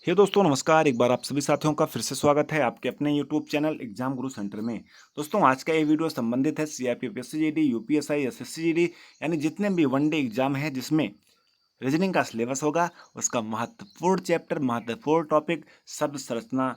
हे दोस्तों नमस्कार। एक बार आप सभी साथियों का फिर से स्वागत है आपके अपने यूट्यूब चैनल एग्जाम गुरु सेंटर में। दोस्तों आज का ये वीडियो संबंधित है सीआरपीएफ एसएससीजीडी यूपीएसआई एसएससीजीडी यानी जितने भी वनडे एग्जाम है जिसमें रीजनिंग का सिलेबस होगा उसका महत्वपूर्ण चैप्टर महत्वपूर्ण टॉपिक शब्द संरचना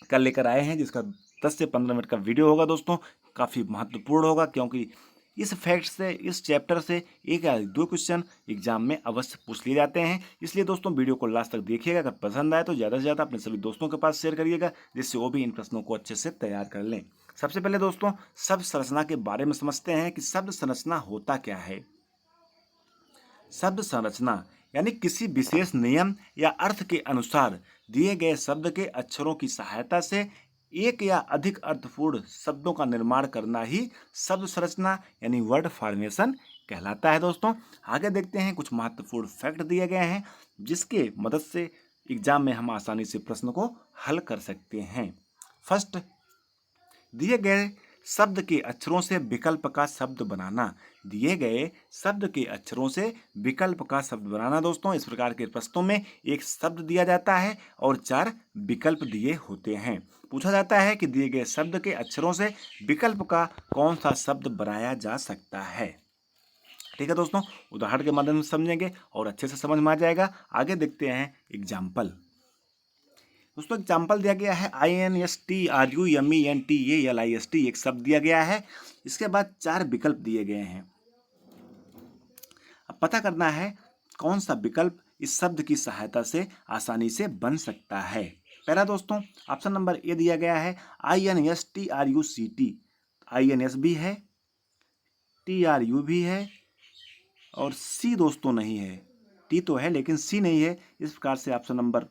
का लेकर आए हैं, जिसका 10 से 15 मिनट का वीडियो होगा। दोस्तों काफ़ी महत्वपूर्ण होगा क्योंकि इस फैक्ट से इस चैप्टर से एक या दो क्वेश्चन एग्जाम में अवश्य पूछ लिए जाते हैं। इसलिए दोस्तों वीडियो को लास्ट तक देखिएगा। अगर पसंद आए तो ज़्यादा से ज़्यादा अपने सभी दोस्तों के पास शेयर करिएगा, जिससे वो भी इन प्रश्नों को अच्छे से तैयार कर लें। सबसे पहले दोस्तों शब्द संरचना के बारे में समझते हैं कि शब्द संरचना होता क्या है। शब्द संरचना यानी किसी विशेष नियम या अर्थ के अनुसार दिए गए शब्द के अक्षरों की सहायता से एक या अधिक अर्थपूर्ण शब्दों का निर्माण करना ही शब्द संरचना यानी वर्ड फॉर्मेशन कहलाता है। दोस्तों आगे देखते हैं, कुछ महत्वपूर्ण फैक्ट दिए गए हैं जिसके मदद से एग्जाम में हम आसानी से प्रश्न को हल कर सकते हैं। फर्स्ट, दिए गए शब्द के अक्षरों से विकल्प का शब्द बनाना। दिए गए शब्द के अक्षरों से विकल्प का शब्द बनाना। दोस्तों इस प्रकार के प्रश्नों में एक शब्द दिया जाता है और 4 विकल्प दिए होते हैं। पूछा जाता है कि दिए गए शब्द के अक्षरों से विकल्प का कौन सा शब्द बनाया जा सकता है। ठीक है दोस्तों, उदाहरण के माध्यम से समझेंगे और अच्छे से समझ में आ जाएगा। आगे देखते हैं एग्जाम्पल। दोस्तों एग्जाम्पल दिया गया है INSTRUMENTALIST एक शब्द दिया गया है। इसके बाद 4 विकल्प दिए गए हैं। अब पता करना है कौन सा विकल्प इस शब्द की सहायता से आसानी से बन सकता है। पहला दोस्तों ऑप्शन नंबर ए दिया गया है INSTRUCT। INS भी है, TRU भी है और C दोस्तों नहीं है। T तो है लेकिन C नहीं है। इस प्रकार से ऑप्शन नंबर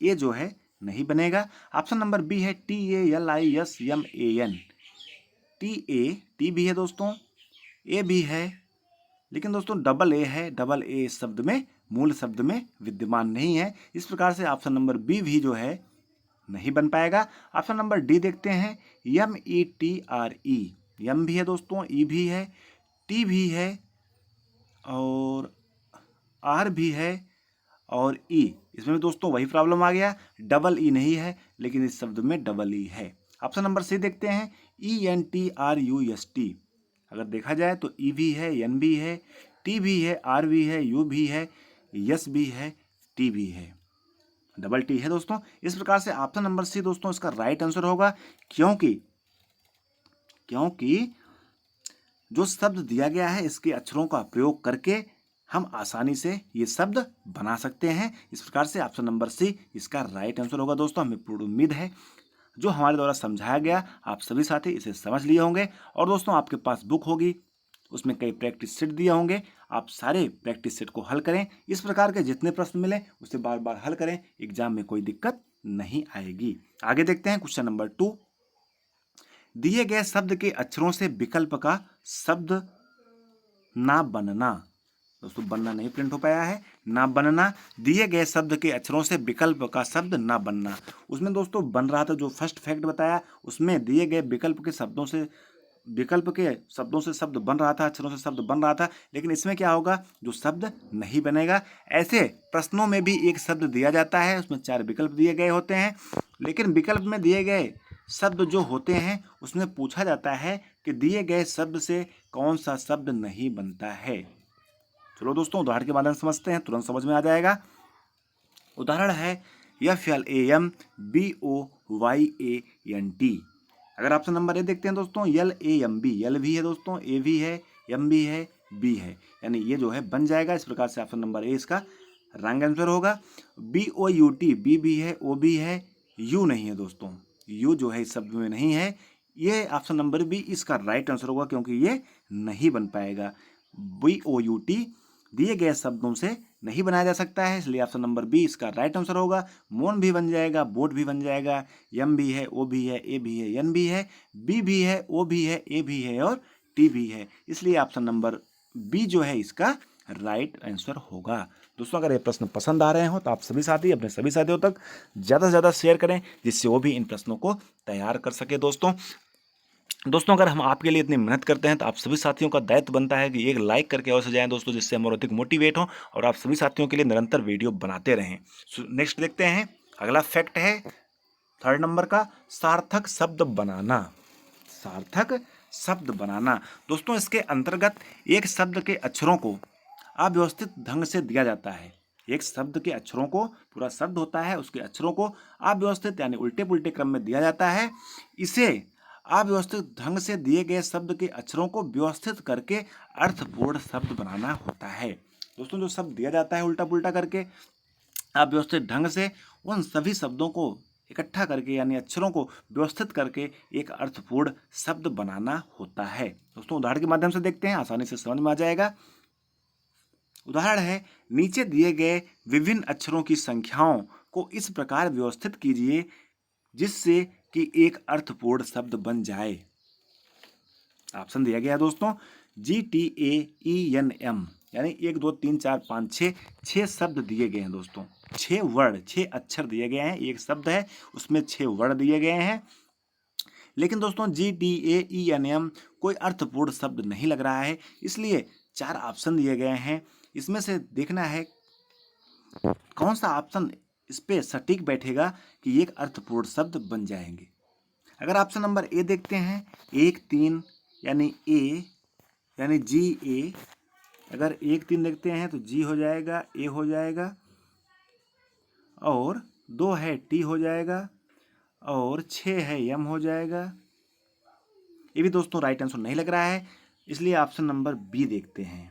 ए जो है नहीं बनेगा। ऑप्शन नंबर बी है TALISMAN। टी भी है दोस्तों, ए भी है, लेकिन दोस्तों डबल ए है। डबल ए इस शब्द में मूल शब्द में विद्यमान नहीं है। इस प्रकार से ऑप्शन नंबर बी भी जो है नहीं बन पाएगा। ऑप्शन नंबर डी देखते हैं METRE। यम भी है दोस्तों, ई भी है, टी भी है और आर भी है और ई। इसमें भी दोस्तों वही प्रॉब्लम आ गया, डबल ई नहीं है लेकिन इस शब्द में डबल ई है। ऑप्शन नंबर सी देखते हैं ENTRUST। अगर देखा जाए तो ई भी है, एन भी है, टी भी है, आर भी है, यू भी है, यस भी है, टी भी है, डबल टी है दोस्तों। इस प्रकार से ऑप्शन नंबर सी दोस्तों इसका राइट आंसर होगा, क्योंकि जो शब्द दिया गया है इसके अक्षरों का प्रयोग करके हम आसानी से ये शब्द बना सकते हैं। इस प्रकार से ऑप्शन नंबर सी इसका राइट आंसर होगा। दोस्तों हमें पूर्ण उम्मीद है जो हमारे द्वारा समझाया गया आप सभी साथी इसे समझ लिए होंगे। और दोस्तों आपके पास बुक होगी, उसमें कई प्रैक्टिस सेट दिए होंगे। आप सारे प्रैक्टिस सेट को हल करें। इस प्रकार के जितने प्रश्न मिले उसे बार बार हल करें, एग्जाम में कोई दिक्कत नहीं आएगी। आगे देखते हैं क्वेश्चन नंबर 2। दिए गए शब्द के अक्षरों से विकल्प का शब्द ना बनना। दोस्तों बनना नहीं प्रिंट हो पाया है, ना बनना। दिए गए शब्द के अक्षरों से विकल्प का शब्द ना बनना। उसमें दोस्तों बन रहा था, जो फर्स्ट फैक्ट बताया उसमें दिए गए विकल्प के शब्दों से शब्द बन रहा था, अक्षरों से शब्द बन रहा था। लेकिन इसमें क्या होगा, जो शब्द नहीं बनेगा। ऐसे प्रश्नों में भी एक शब्द दिया जाता है, उसमें 4 विकल्प दिए गए होते हैं, लेकिन विकल्प में दिए गए शब्द जो होते हैं उसमें पूछा जाता है कि दिए गए शब्द से कौन सा शब्द नहीं बनता है। चलो दोस्तों उदाहरण के माध्यम से समझते हैं, तुरंत समझ में आ जाएगा। उदाहरण है FLAMBOYANT। अगर ऑप्शन नंबर ए देखते हैं दोस्तों LAMB। यल भी है दोस्तों, ए भी है, एम भी है, बी है, यानी ये जो है बन जाएगा। इस प्रकार से ऑप्शन नंबर ए इसका रंग आंसर होगा। BOUT बी भी है, ओ भी है, यू नहीं है दोस्तों, यू जो है इस शब्द में नहीं है। ये ऑप्शन नंबर बी इसका राइट आंसर होगा, क्योंकि ये नहीं बन पाएगा। BOUT दिए गए शब्दों से नहीं बनाया जा सकता है, इसलिए ऑप्शन नंबर बी इसका राइट आंसर होगा। मोन भी बन जाएगा, बोट भी बन जाएगा, यम भी है, ओ भी है, ए भी है, एन भी है, बी भी है, ओ भी है, ए भी है और टी भी है, इसलिए ऑप्शन नंबर बी जो है इसका राइट आंसर होगा। दोस्तों अगर ये प्रश्न पसंद आ रहे हो तो आप सभी साथी अपने सभी साथियों तक ज़्यादा से ज़्यादा शेयर करें, जिससे वो भी इन प्रश्नों को तैयार कर सके। दोस्तों दोस्तों अगर हम आपके लिए इतनी मेहनत करते हैं तो आप सभी साथियों का दायित्व बनता है कि एक लाइक करके अवश्य जाएं दोस्तों, जिससे हम और अधिक मोटिवेट हों और आप सभी साथियों के लिए निरंतर वीडियो बनाते रहें। नेक्स्ट देखते हैं, अगला फैक्ट है 3rd नंबर का, सार्थक शब्द बनाना। सार्थक शब्द बनाना दोस्तों, इसके अंतर्गत एक शब्द के अक्षरों को अव्यवस्थित ढंग से दिया जाता है। एक शब्द के अक्षरों को, पूरा शब्द होता है, उसके अक्षरों को अव्यवस्थित यानी उल्टे पुल्टे क्रम में दिया जाता है। इसे अव्यवस्थित ढंग से दिए गए शब्द के अक्षरों को व्यवस्थित करके अर्थपूर्ण शब्द बनाना होता है। दोस्तों जो शब्द दिया जाता है उल्टा पुल्टा करके अव्यवस्थित ढंग से, उन सभी शब्दों को इकट्ठा करके यानी अक्षरों को व्यवस्थित करके एक अर्थपूर्ण शब्द बनाना होता है। दोस्तों उदाहरण के माध्यम से देखते हैं, आसानी से समझ में आ जाएगा। उदाहरण है, नीचे दिए गए विभिन्न अक्षरों की संख्याओं को इस प्रकार व्यवस्थित कीजिए जिससे कि एक अर्थपूर्ण शब्द बन जाए। ऑप्शन दिया गया है दोस्तों, GTAENM यानी 1 2 3 4 5 6 6 शब्द दिए गए हैं दोस्तों, 6 वर्ड 6 अक्षर दिए गए हैं। एक शब्द है उसमें 6 वर्ड दिए गए हैं। लेकिन दोस्तों GTAENM कोई अर्थपूर्ण शब्द नहीं लग रहा है, इसलिए 4 ऑप्शन दिए गए हैं। इसमें से देखना है कौन सा ऑप्शन इस पे सटीक बैठेगा कि एक अर्थपूर्ण शब्द बन जाएंगे। अगर ऑप्शन नंबर ए देखते हैं, 1 3 यानी ए यानी GA, अगर 1 3 देखते हैं तो G हो जाएगा, A हो जाएगा, और 2 है T हो जाएगा, और 6 है M हो जाएगा। ये भी दोस्तों राइट आंसर नहीं लग रहा है, इसलिए ऑप्शन नंबर बी देखते हैं।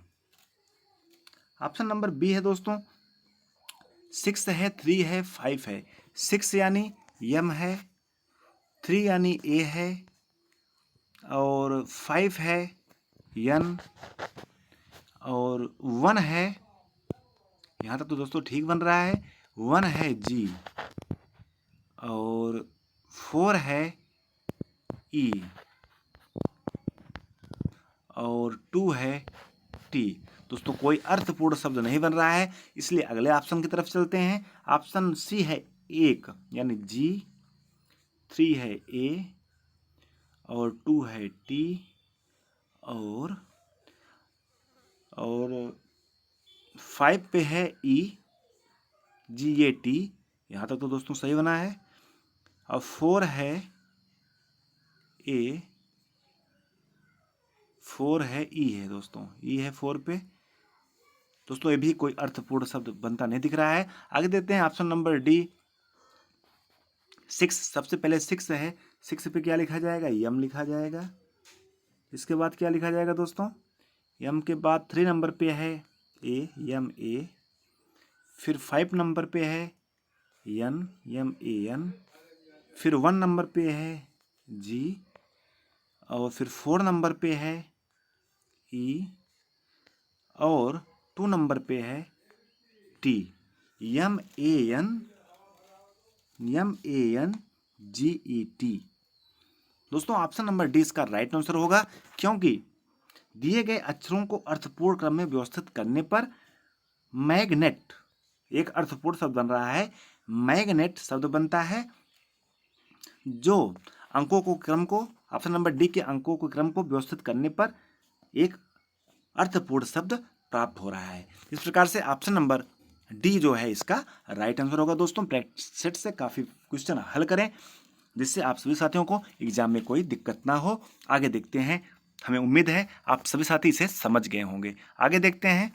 ऑप्शन नंबर बी है दोस्तों, 6 है, 3 है, 5 है। 6 यानी M है, 3 यानी A है, और 5 है N, और 1 है, यहाँ तक तो दोस्तों ठीक बन रहा है, 1 है G, और 4 है E, और 2 है T। दोस्तों कोई अर्थपूर्ण शब्द नहीं बन रहा है, इसलिए अगले ऑप्शन की तरफ चलते हैं। ऑप्शन सी है 1 यानी G, 3 है A, और 2 है T, और 5 पे है E, GAT। यहाँ तक तो दोस्तों सही बना है। और 4 है A, 4 है E है दोस्तों, E है 4 पे। दोस्तों ये भी कोई अर्थपूर्ण शब्द बनता नहीं दिख रहा है। आगे देखते हैं ऑप्शन नंबर डी, 6। सबसे पहले 6 है, 6 पे क्या लिखा जाएगा, यम लिखा जाएगा। इसके बाद क्या लिखा जाएगा दोस्तों, यम के बाद 3 नंबर पे है ए, यम ए। फिर 5 नंबर पे है यन, यम ए एन। फिर 1 नंबर पे है जी, और फिर 4 नंबर पे है ई, और 2 नंबर पे है T. Yama A N GET। दोस्तों ऑप्शन नंबर डी इसका राइट आंसर होगा, क्योंकि दिए गए अक्षरों को अर्थपूर्ण क्रम में व्यवस्थित करने पर मैग्नेट, एक अर्थपूर्ण शब्द बन रहा है, मैग्नेट शब्द बनता है, जो अंकों को क्रम को, ऑप्शन नंबर डी के अंकों को क्रम को व्यवस्थित करने पर एक अर्थपूर्ण शब्द प्राप्त हो रहा है। इस प्रकार से ऑप्शन नंबर डी जो है इसका राइट आंसर होगा। दोस्तों प्रैक्टिस सेट से काफ़ी क्वेश्चन हल करें, जिससे आप सभी साथियों को एग्जाम में कोई दिक्कत ना हो। आगे देखते हैं, हमें उम्मीद है आप सभी साथी इसे समझ गए होंगे। आगे देखते हैं,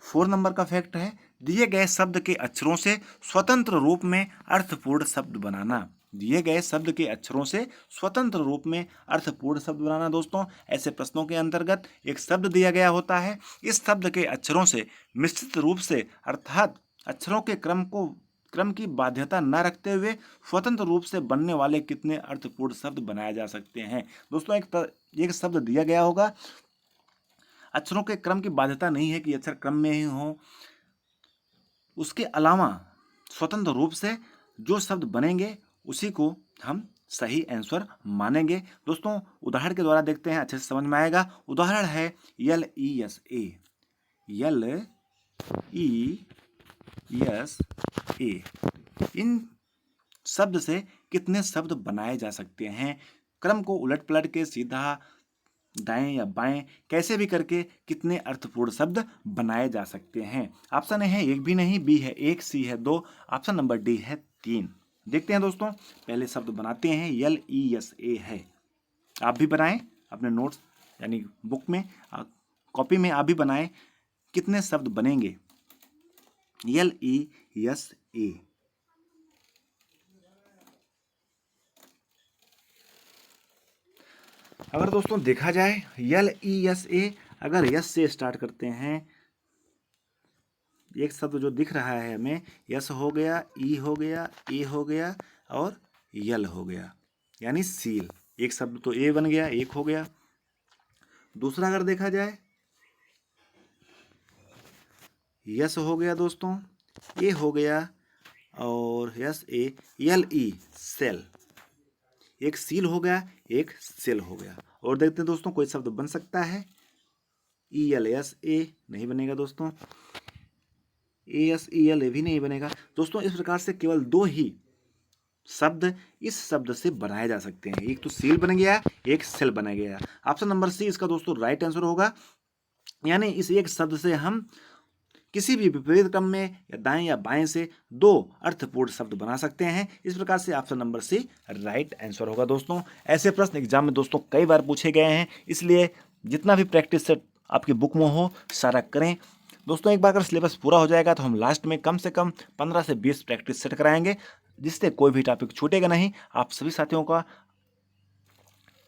4 नंबर का फैक्ट है, दिए गए शब्द के अक्षरों से स्वतंत्र रूप में अर्थपूर्ण शब्द बनाना। दिए गए शब्द के अक्षरों से स्वतंत्र रूप में अर्थपूर्ण शब्द बनाना। दोस्तों ऐसे प्रश्नों के अंतर्गत एक शब्द दिया गया होता है, इस शब्द के अक्षरों से मिश्रित रूप से, अर्थात अक्षरों के क्रम की बाध्यता न रखते हुए स्वतंत्र रूप से बनने वाले कितने अर्थपूर्ण शब्द बनाए जा सकते हैं। दोस्तों एक शब्द दिया गया होगा, अक्षरों के क्रम की बाध्यता नहीं है कि अक्षर क्रम में ही हो, उसके अलावा स्वतंत्र रूप से जो शब्द बनेंगे उसी को हम सही आंसर मानेंगे। दोस्तों उदाहरण के द्वारा देखते हैं, अच्छे से समझ में आएगा। उदाहरण है LESA, LESA। इन शब्द से कितने शब्द बनाए जा सकते हैं, क्रम को उलट पलट के सीधा, दाएं या बाएं कैसे भी करके कितने अर्थपूर्ण शब्द बनाए जा सकते हैं। ऑप्शन ए है एक भी नहीं, बी है एक, सी है दो, ऑप्शन नंबर डी है 3। देखते हैं दोस्तों, पहले शब्द बनाते हैं। LESA है। आप भी बनाएं अपने नोट्स यानी बुक में, कॉपी में आप भी बनाएं। कितने शब्द बनेंगे? LESA। अगर दोस्तों देखा जाए LESA, अगर यस से स्टार्ट करते हैं, एक शब्द जो दिख रहा है हमें, यस हो गया, ई हो गया, ए हो गया और यल हो गया, यानी सील। एक शब्द तो ए बन गया, एक हो गया। दूसरा अगर देखा जाए, यस हो गया दोस्तों, ए हो गया और यस ए, LE सेल। एक सील हो गया, एक सेल हो गया। और देखते हैं दोस्तों, कोई शब्द बन सकता है? ELSA नहीं बनेगा दोस्तों, ASEL भी नहीं बनेगा दोस्तों। इस प्रकार से केवल 2 ही शब्द इस शब्द से बनाए जा सकते हैं। एक तो सील बन गया, एक सेल बना गया। ऑप्शन नंबर सी इसका दोस्तों राइट आंसर होगा। यानी इस एक शब्द से हम किसी भी विपरीत क्रम में या दाएं या बाएं से 2 अर्थपूर्ण शब्द बना सकते हैं। इस प्रकार से option number C right answer होगा दोस्तों। ऐसे प्रश्न एग्जाम में दोस्तों कई बार पूछे गए हैं, इसलिए जितना भी प्रैक्टिस सेट आपकी बुक में हो सारा करें दोस्तों। एक बार अगर सिलेबस पूरा हो जाएगा तो हम लास्ट में कम से कम 15 से 20 प्रैक्टिस सेट कराएंगे, जिससे कोई भी टॉपिक छूटेगा नहीं। आप सभी साथियों का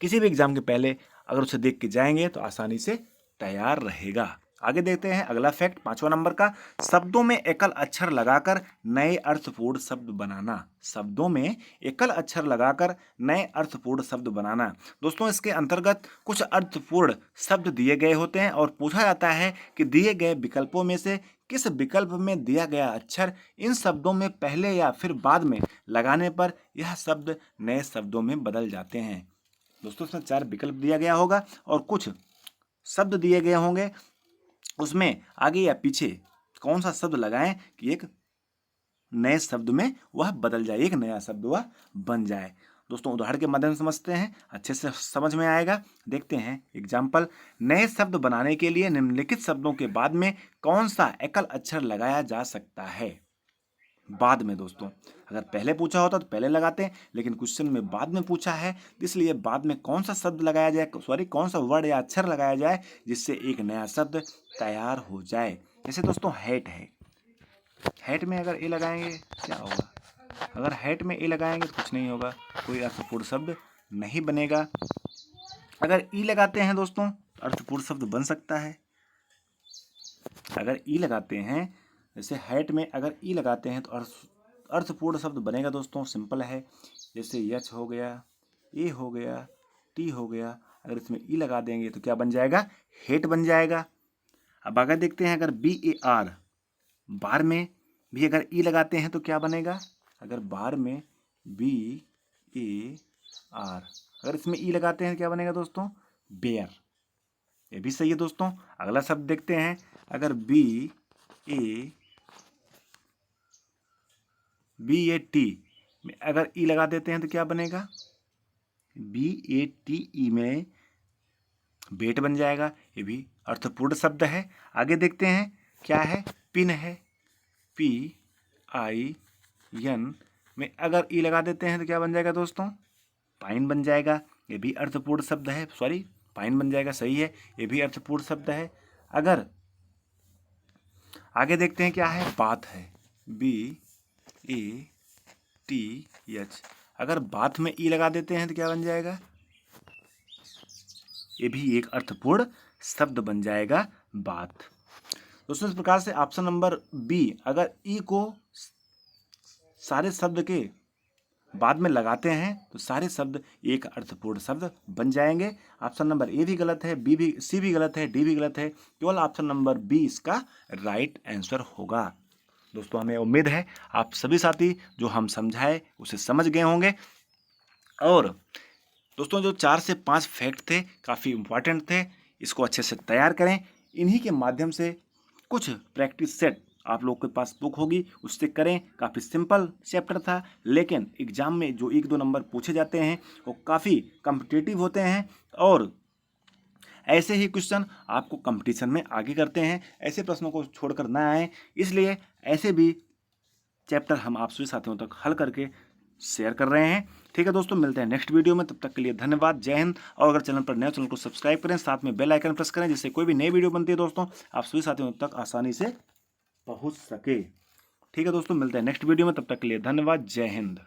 किसी भी एग्जाम के पहले अगर उसे देख के जाएंगे तो आसानी से तैयार रहेगा। आगे देखते हैं अगला फैक्ट, 5वां नंबर का। शब्दों में एकल अक्षर लगाकर नए अर्थपूर्ण शब्द बनाना। शब्दों में एकल अक्षर लगाकर नए अर्थपूर्ण शब्द बनाना दोस्तों, इसके अंतर्गत कुछ अर्थपूर्ण शब्द दिए गए होते हैं और पूछा जाता है कि दिए गए विकल्पों में से किस विकल्प में दिया गया अक्षर इन शब्दों में पहले या फिर बाद में लगाने पर यह शब्द नए शब्दों में बदल जाते हैं। दोस्तों इसमें 4 विकल्प दिया गया होगा और कुछ शब्द दिए गए होंगे, उसमें आगे या पीछे कौन सा शब्द लगाएं कि एक नए शब्द में वह बदल जाए, एक नया शब्द वह बन जाए। दोस्तों उदाहरण के माध्यम से समझते हैं, अच्छे से समझ में आएगा। देखते हैं एग्जाम्पल। नए शब्द बनाने के लिए निम्नलिखित शब्दों के बाद में कौन सा एकल अक्षर लगाया जा सकता है? बाद में दोस्तों, अगर पहले पूछा होता तो पहले लगाते हैं, लेकिन क्वेश्चन में बाद में पूछा है, इसलिए बाद में कौन सा शब्द लगाया जाए, कौन सा वर्ड या अक्षर लगाया जाए जिससे एक नया शब्द तैयार हो जाए। जैसे दोस्तों हैट है, हैट में अगर ए लगाएंगे क्या होगा? अगर हैट में ए लगाएंगे तो कुछ नहीं होगा, कोई अर्थपूर्ण शब्द नहीं बनेगा। अगर ई लगाते हैं दोस्तों तो अर्थपूर्ण शब्द बन सकता है। अगर ई लगाते हैं, जैसे हैट में अगर ई लगाते हैं तो अर्थपूर्ण शब्द बनेगा दोस्तों, सिंपल है। जैसे यच हो गया, ए हो गया, टी हो गया, अगर इसमें ई लगा देंगे तो क्या बन जाएगा? हेट बन जाएगा। अब अगर देखते हैं अगर BAR, बार में भी अगर ई लगाते हैं तो क्या बनेगा? अगर बार में BAR, अगर इसमें ई लगाते हैं तो क्या बनेगा दोस्तों? बेयर। ये भी सही है दोस्तों। अगला शब्द देखते हैं, अगर BAT में अगर ई लगा देते हैं तो क्या बनेगा? BATE में बेट बन जाएगा। ये भी अर्थपूर्ण शब्द है। आगे देखते हैं क्या है, पिन है, PIN में अगर ई लगा देते हैं तो क्या बन जाएगा दोस्तों? पाइन बन जाएगा। ये भी अर्थपूर्ण शब्द है, पाइन बन जाएगा, सही है, ये भी अर्थपूर्ण शब्द है। अगर आगे देखते हैं क्या है, बात है, BATH, अगर बात में ई लगा देते हैं तो क्या बन जाएगा? ये भी एक अर्थपूर्ण शब्द बन जाएगा, बात। दोस्तों इस प्रकार से ऑप्शन नंबर बी, अगर ई को सारे शब्द के बाद में लगाते हैं तो सारे शब्द एक अर्थपूर्ण शब्द बन जाएंगे। ऑप्शन नंबर ए भी गलत है, बी भी, सी भी गलत है, डी भी गलत है, केवल ऑप्शन नंबर बी इसका राइट आंसर होगा। दोस्तों हमें उम्मीद है आप सभी साथी जो हम समझाए उसे समझ गए होंगे। और दोस्तों जो 4 से 5 फैक्ट थे काफ़ी इम्पॉर्टेंट थे, इसको अच्छे से तैयार करें। इन्हीं के माध्यम से कुछ प्रैक्टिस सेट आप लोग के पास बुक होगी उससे करें। काफ़ी सिंपल चैप्टर था, लेकिन एग्जाम में जो 1-2 नंबर पूछे जाते हैं वो काफ़ी कॉम्पिटिटिव होते हैं और ऐसे ही क्वेश्चन आपको कंपटीशन में आगे करते हैं। ऐसे प्रश्नों को छोड़कर ना आए, इसलिए ऐसे भी चैप्टर हम आप सभी साथियों तक हल करके शेयर कर रहे हैं। ठीक है दोस्तों, मिलते हैं नेक्स्ट वीडियो में, तब तक के लिए धन्यवाद, जय हिंद। और अगर चैनल पर नए हो, चैनल को सब्सक्राइब करें, साथ में बेल आइकन प्रेस करें, जिससे कोई भी नई वीडियो बनती है दोस्तों आप सभी साथियों तक आसानी से पहुंच सके। ठीक है दोस्तों, मिलते हैं नेक्स्ट वीडियो में, तब तक के लिए धन्यवाद, जय हिंद।